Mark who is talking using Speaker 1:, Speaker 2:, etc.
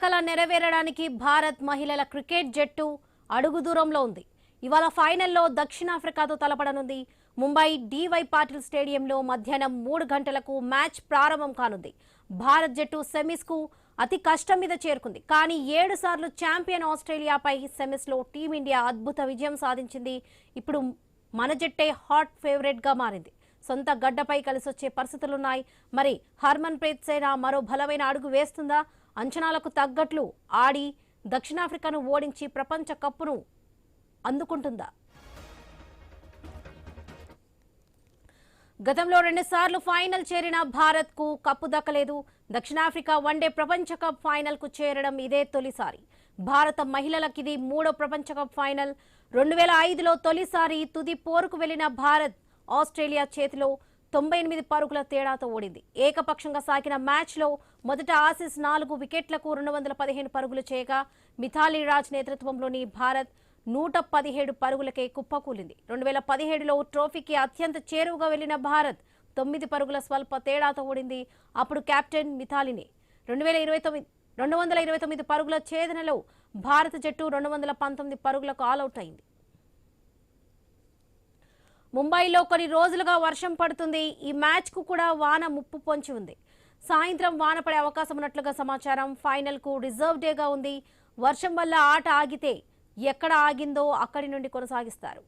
Speaker 1: కల నెరవేరడానికి భారత్ మహిళల క్రికెట్ జట్టు అడుగు దూరంలో ఉంది. ఇవాళ ఫైనల్లో దక్షిణాఫ్రికాతో తలపడనుంది. ముంబై డివై పాటిల్ స్టేడియంలో మధ్యాహ్నం 3 గంటలకు మ్యాచ్ ప్రారంభం కానుంది. భారత్ జట్టు సెమీస్ కు అతి కష్టం మీద చేరుకుంది. కానీ 7 సార్లు ఛాంపియన్ ఆస్ట్రేలియాపై సెమీస్ లో టీమిండియా అద్భుత విజయం సాధించింది. ఇప్పుడు మన జట్టే హాట్ ఫేవరెట్ గా మారింది. సొంత గడ్డపై కలిసొచ్చే పరిస్థితులున్నాయి. మరి హర్మన్ ప్రీత్ సేన మరో బలమైన అడుగు వేస్తుందా? అంచనాలకు తగ్గట్లు ఆడి దక్షిణాఫ్రికాను ఓడించి ప్రపంచ కప్పును అందుకుంటుందా? గతంలో 2 సార్లు ఫైనల్ చేరిన భారత్ కు కప్పు దక్కలేదు. దక్షిణాఫ్రికా వన్డే ప్రపంచ కప్ ఫైనల్ కు చేరడం ఇదే తొలిసారి. భారత మహిళలకిది 3వ ప్రపంచ కప్ ఫైనల్. 2005లో తొలిసారి తుది పోరుకు వెళ్లిన భారత్ ఆస్ట్రేలియా చేతిలో 98 పరుగుల తేడాతో ఓడింది. ఏకపక్షంగా సాగిన మ్యాచ్లో మొదట ఆసీస్ 4 వికెట్లకు 215 పరుగులు చేయగా మిథాలీ రాజ్ నేతృత్వంలోని భారత్ 117 పరుగులకే కుప్పకూలింది. 2017లో ట్రోఫీకి అత్యంత చేరువగా వెళ్లిన భారత్ 9 పరుగుల స్వల్ప తేడాతో ఓడింది. అప్పుడు కెప్టెన్ మిథాలీనే. 229 పరుగుల ఛేదనలో భారత జట్టు 219 పరుగులకు ఆలౌట్ అయింది. ముంబైలో కొన్ని రోజులుగా వర్షం పడుతుంది. ఈ మ్యాచ్ కు కూడా వాన ముప్పు పొంచి ఉంది. సాయంత్రం వాన పడే అవకాశం ఉన్నట్లుగా సమాచారం. ఫైనల్ కు రిజర్వ్ డేగా ఉంది. వర్షం వల్ల ఆట ఆగితే ఎక్కడ ఆగిందో అక్కడి నుండి కొనసాగిస్తారు.